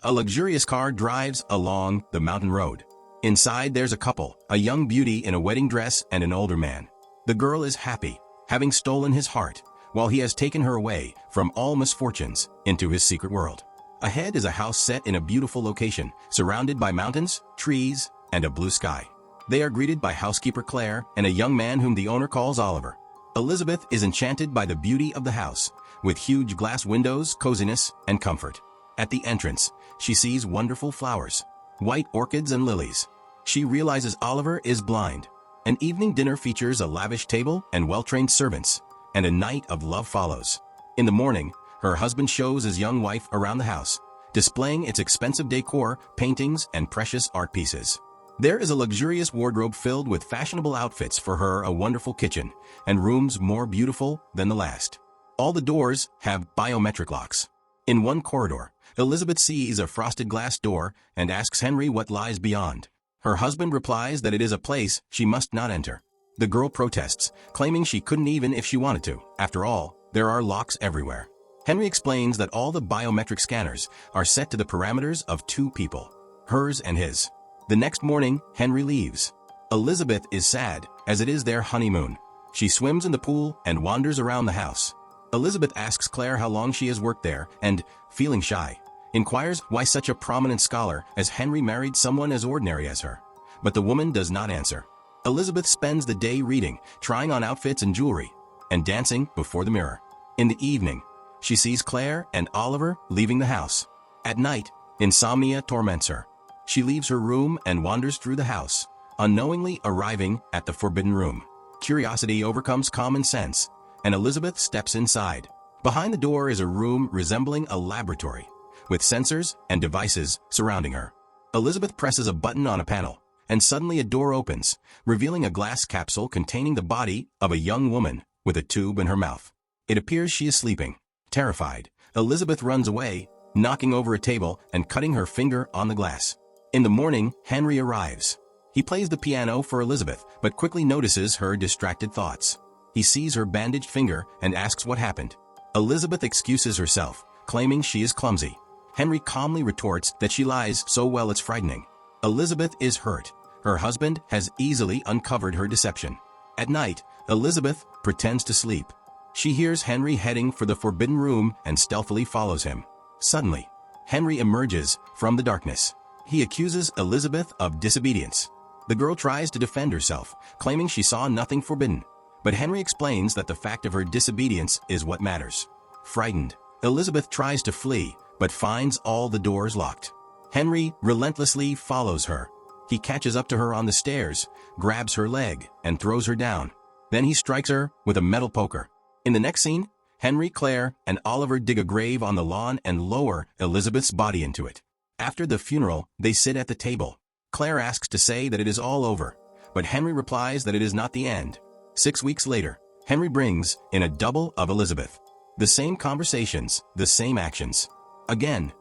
A luxurious car drives along the mountain road. Inside there's a couple, a young beauty in a wedding dress and an older man. The girl is happy, having stolen his heart, while he has taken her away from all misfortunes into his secret world. Ahead is a house set in a beautiful location, surrounded by mountains, trees, and a blue sky. They are greeted by housekeeper Claire and a young man whom the owner calls Oliver. Elizabeth is enchanted by the beauty of the house, with huge glass windows, coziness, and comfort. At the entrance, she sees wonderful flowers, white orchids and lilies. She realizes Oliver is blind. An evening dinner features a lavish table and well-trained servants, and a night of love follows. In the morning, her husband shows his young wife around the house, displaying its expensive decor, paintings, and precious art pieces. There is a luxurious wardrobe filled with fashionable outfits for her, a wonderful kitchen, and rooms more beautiful than the last. All the doors have biometric locks. In one corridor, Elizabeth sees a frosted glass door and asks Henry what lies beyond. Her husband replies that it is a place she must not enter. The girl protests, claiming she couldn't even if she wanted to. After all, there are locks everywhere. Henry explains that all the biometric scanners are set to the parameters of two people, hers and his. The next morning, Henry leaves. Elizabeth is sad, as it is their honeymoon. She swims in the pool and wanders around the house. Elizabeth asks Claire how long she has worked there and, feeling shy, inquires why such a prominent scholar as Henry married someone as ordinary as her. But the woman does not answer. Elizabeth spends the day reading, trying on outfits and jewelry, and dancing before the mirror. In the evening, she sees Claire and Oliver leaving the house. At night, insomnia torments her. She leaves her room and wanders through the house, unknowingly arriving at the forbidden room. Curiosity overcomes common sense, and Elizabeth steps inside. Behind the door is a room resembling a laboratory, with sensors and devices surrounding her. Elizabeth presses a button on a panel, and suddenly a door opens, revealing a glass capsule containing the body of a young woman with a tube in her mouth. It appears she is sleeping. Terrified, Elizabeth runs away, knocking over a table and cutting her finger on the glass. In the morning, Henry arrives. He plays the piano for Elizabeth, but quickly notices her distracted thoughts. He sees her bandaged finger and asks what happened. Elizabeth excuses herself, claiming she is clumsy. Henry calmly retorts that she lies so well it's frightening. Elizabeth is hurt. Her husband has easily uncovered her deception. At night, Elizabeth pretends to sleep. She hears Henry heading for the forbidden room and stealthily follows him. Suddenly, Henry emerges from the darkness. He accuses Elizabeth of disobedience. The girl tries to defend herself, claiming she saw nothing forbidden. But Henry explains that the fact of her disobedience is what matters. Frightened, Elizabeth tries to flee, but finds all the doors locked. Henry relentlessly follows her. He catches up to her on the stairs, grabs her leg, and throws her down. Then he strikes her with a metal poker. In the next scene, Henry, Claire, and Oliver dig a grave on the lawn and lower Elizabeth's body into it. After the funeral, they sit at the table. Claire asks to say that it is all over, but Henry replies that it is not the end. 6 weeks later, Henry brings in a double of Elizabeth. The same conversations, the same actions. Again,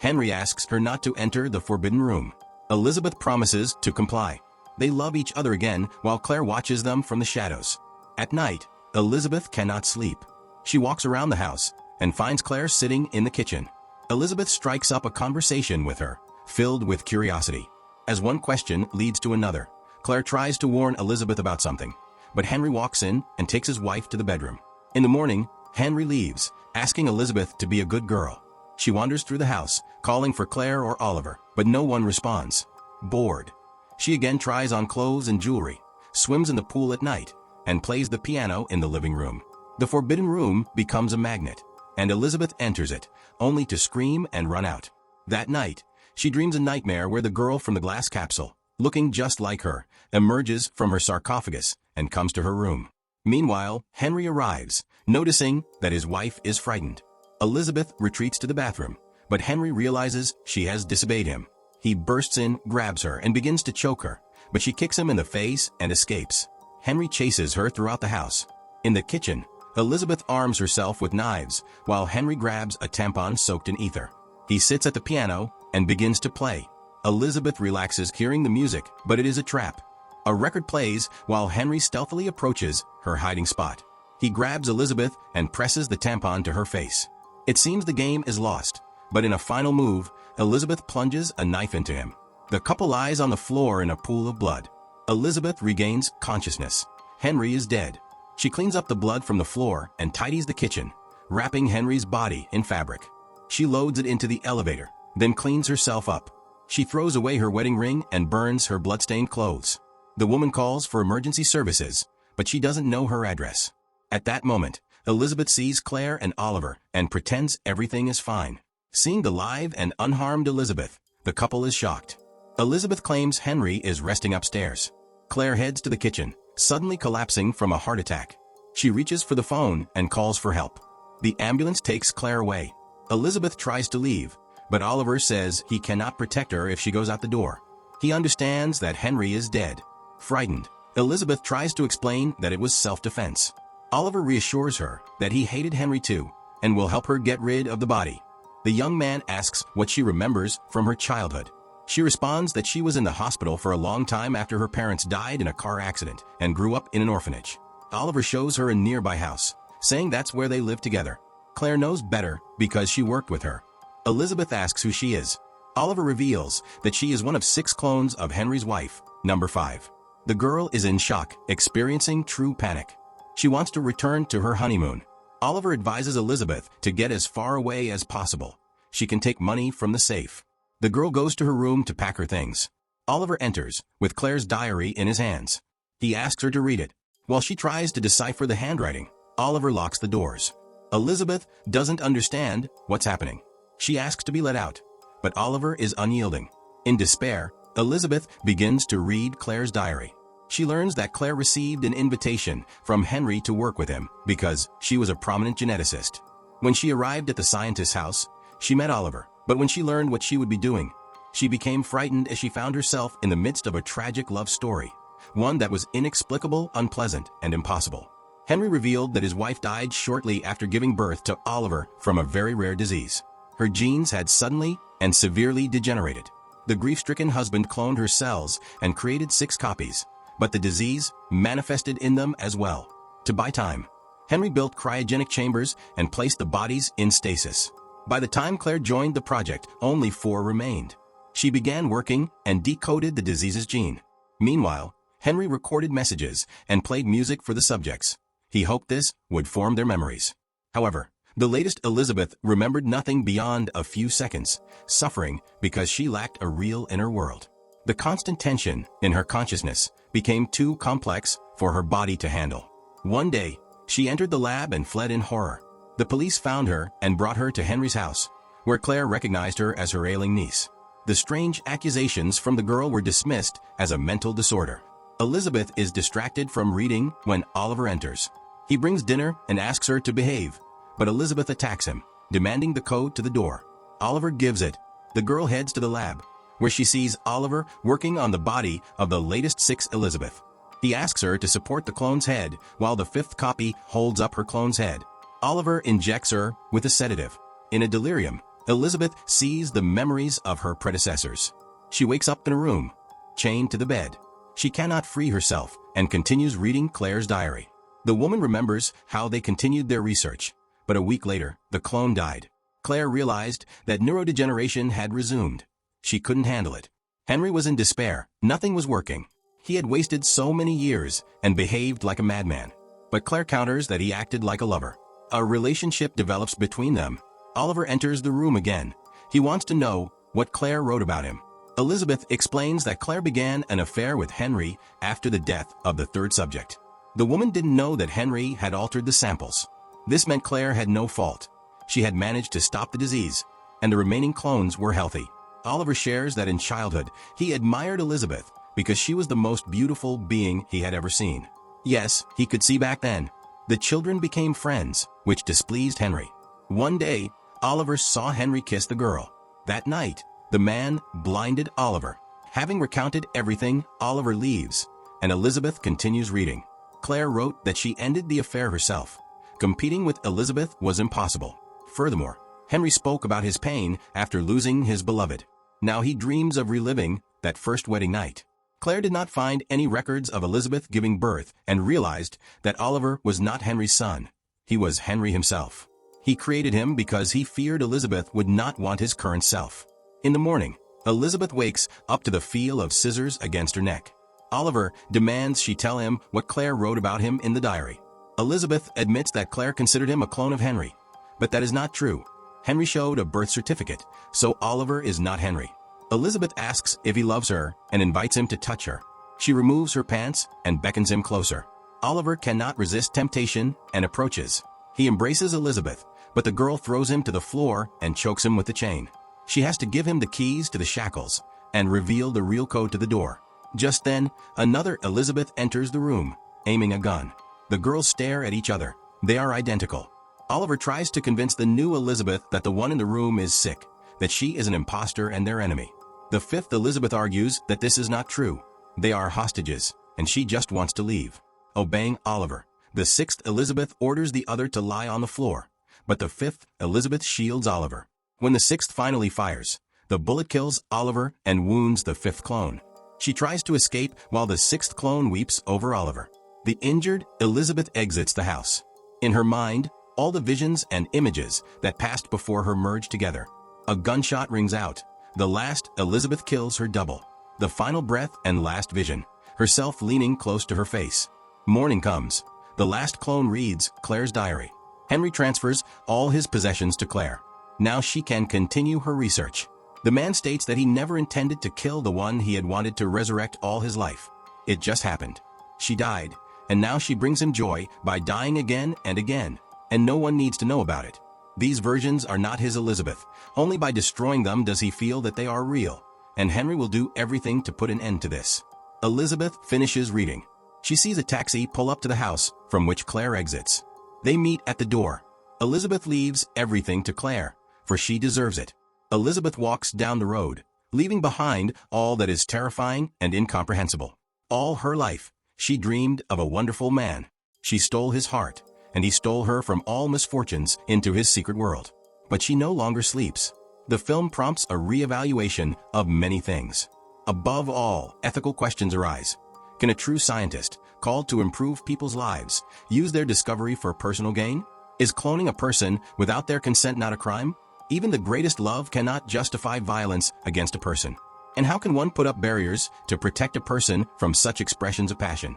Henry asks her not to enter the forbidden room. Elizabeth promises to comply. They love each other again while Claire watches them from the shadows. At night, Elizabeth cannot sleep. She walks around the house and finds Claire sitting in the kitchen. Elizabeth strikes up a conversation with her, filled with curiosity. As one question leads to another, Claire tries to warn Elizabeth about something, but Henry walks in and takes his wife to the bedroom. In the morning, Henry leaves, asking Elizabeth to be a good girl. She wanders through the house, calling for Claire or Oliver, but no one responds. Bored, she again tries on clothes and jewelry, swims in the pool at night, and plays the piano in the living room. The forbidden room becomes a magnet, and Elizabeth enters it, only to scream and run out. That night, she dreams a nightmare where the girl from the glass capsule, looking just like her, emerges from her sarcophagus and comes to her room. Meanwhile, Henry arrives, noticing that his wife is frightened. Elizabeth retreats to the bathroom, but Henry realizes she has disobeyed him. He bursts in, grabs her, and begins to choke her, but she kicks him in the face and escapes. Henry chases her throughout the house. In the kitchen, Elizabeth arms herself with knives, while Henry grabs a tampon soaked in ether. He sits at the piano and begins to play. Elizabeth relaxes hearing the music, but it is a trap. A record plays while Henry stealthily approaches her hiding spot. He grabs Elizabeth and presses the tampon to her face. It seems the game is lost, but in a final move, Elizabeth plunges a knife into him. The couple lies on the floor in a pool of blood. Elizabeth regains consciousness. Henry is dead. She cleans up the blood from the floor and tidies the kitchen, wrapping Henry's body in fabric. She loads it into the elevator, then cleans herself up. She throws away her wedding ring and burns her bloodstained clothes. The woman calls for emergency services, but she doesn't know her address. At that moment, Elizabeth sees Claire and Oliver and pretends everything is fine. Seeing the live and unharmed Elizabeth, the couple is shocked. Elizabeth claims Henry is resting upstairs. Claire heads to the kitchen, suddenly collapsing from a heart attack. She reaches for the phone and calls for help. The ambulance takes Claire away. Elizabeth tries to leave, but Oliver says he cannot protect her if she goes out the door. He understands that Henry is dead. Frightened, Elizabeth tries to explain that it was self-defense. Oliver reassures her that he hated Henry too and will help her get rid of the body. The young man asks what she remembers from her childhood. She responds that she was in the hospital for a long time after her parents died in a car accident and grew up in an orphanage. Oliver shows her a nearby house, saying that's where they live together. Claire knows better because she worked with her. Elizabeth asks who she is. Oliver reveals that she is one of 6 clones of Henry's wife, number 5. The girl is in shock, experiencing true panic. She wants to return to her honeymoon. Oliver advises Elizabeth to get as far away as possible. She can take money from the safe. The girl goes to her room to pack her things. Oliver enters, with Claire's diary in his hands. He asks her to read it. While she tries to decipher the handwriting, Oliver locks the doors. Elizabeth doesn't understand what's happening. She asks to be let out, but Oliver is unyielding. In despair, Elizabeth begins to read Claire's diary. She learns that Claire received an invitation from Henry to work with him because she was a prominent geneticist. When she arrived at the scientist's house, she met Oliver, but when she learned what she would be doing, she became frightened as she found herself in the midst of a tragic love story, one that was inexplicable, unpleasant, and impossible. Henry revealed that his wife died shortly after giving birth to Oliver from a very rare disease. Her genes had suddenly and severely degenerated. The grief-stricken husband cloned her cells and created 6 copies, but the disease manifested in them as well. To buy time, Henry built cryogenic chambers and placed the bodies in stasis. By the time Claire joined the project, only 4 remained. She began working and decoded the disease's gene. Meanwhile, Henry recorded messages and played music for the subjects. He hoped this would form their memories. However, the latest Elizabeth remembered nothing beyond a few seconds, suffering because she lacked a real inner world. The constant tension in her consciousness became too complex for her body to handle. One day, she entered the lab and fled in horror. The police found her and brought her to Henry's house, where Claire recognized her as her ailing niece. The strange accusations from the girl were dismissed as a mental disorder. Elizabeth is distracted from reading when Oliver enters. He brings dinner and asks her to behave, but Elizabeth attacks him, demanding the code to the door. Oliver gives it. The girl heads to the lab, where she sees Oliver working on the body of the latest 6 Elizabeth. He asks her to support the clone's head while the 5th copy holds up her clone's head. Oliver injects her with a sedative. In a delirium, Elizabeth sees the memories of her predecessors. She wakes up in a room, chained to the bed. She cannot free herself and continues reading Claire's diary. The woman remembers how they continued their research, but a week later, the clone died. Claire realized that neurodegeneration had resumed. She couldn't handle it. Henry was in despair. Nothing was working. He had wasted so many years and behaved like a madman. But Claire counters that he acted like a lover. A relationship develops between them. Oliver enters the room again. He wants to know what Claire wrote about him. Elizabeth explains that Claire began an affair with Henry after the death of the 3rd subject. The woman didn't know that Henry had altered the samples. This meant Claire had no fault. She had managed to stop the disease, and the remaining clones were healthy. Oliver shares that in childhood, he admired Elizabeth because she was the most beautiful being he had ever seen. Yes, he could see back then. The children became friends, which displeased Henry. One day, Oliver saw Henry kiss the girl. That night, the man blinded Oliver. Having recounted everything, Oliver leaves, and Elizabeth continues reading. Claire wrote that she ended the affair herself. Competing with Elizabeth was impossible. Furthermore, Henry spoke about his pain after losing his beloved. Now he dreams of reliving that first wedding night. Claire did not find any records of Elizabeth giving birth and realized that Oliver was not Henry's son. He was Henry himself. He created him because he feared Elizabeth would not want his current self. In the morning, Elizabeth wakes up to the feel of scissors against her neck. Oliver demands she tell him what Claire wrote about him in the diary. Elizabeth admits that Claire considered him a clone of Henry. But that is not true. Henry showed a birth certificate, so Oliver is not Henry. Elizabeth asks if he loves her and invites him to touch her. She removes her pants and beckons him closer. Oliver cannot resist temptation and approaches. He embraces Elizabeth, but the girl throws him to the floor and chokes him with the chain. She has to give him the keys to the shackles and reveal the real code to the door. Just then, another Elizabeth enters the room, aiming a gun. The girls stare at each other. They are identical. Oliver tries to convince the new Elizabeth that the one in the room is sick, that she is an imposter and their enemy. The fifth Elizabeth argues that this is not true. They are hostages, and she just wants to leave. Obeying Oliver, the sixth Elizabeth orders the other to lie on the floor, but the fifth Elizabeth shields Oliver. When the sixth finally fires, the bullet kills Oliver and wounds the fifth clone. She tries to escape while the sixth clone weeps over Oliver. The injured Elizabeth exits the house. In her mind, all the visions and images that passed before her merge together. A gunshot rings out. The last Elizabeth kills her double. The final breath and last vision, herself leaning close to her face. Morning comes. The last clone reads Claire's diary. Henry transfers all his possessions to Claire. Now she can continue her research. The man states that he never intended to kill the one he had wanted to resurrect all his life. It just happened. She died, and now she brings him joy by dying again and again, and no one needs to know about it. These versions are not his Elizabeth. Only by destroying them does he feel that they are real, and Henry will do everything to put an end to this. Elizabeth finishes reading. She sees a taxi pull up to the house from which Claire exits. They meet at the door. Elizabeth leaves everything to Claire, for she deserves it. Elizabeth walks down the road, leaving behind all that is terrifying and incomprehensible. All her life, she dreamed of a wonderful man. She stole his heart, and he stole her from all misfortunes into his secret world. But she no longer sleeps. The film prompts a re-evaluation of many things. Above all, ethical questions arise. Can a true scientist, called to improve people's lives, use their discovery for personal gain? Is cloning a person without their consent not a crime? Even the greatest love cannot justify violence against a person. And how can one put up barriers to protect a person from such expressions of passion?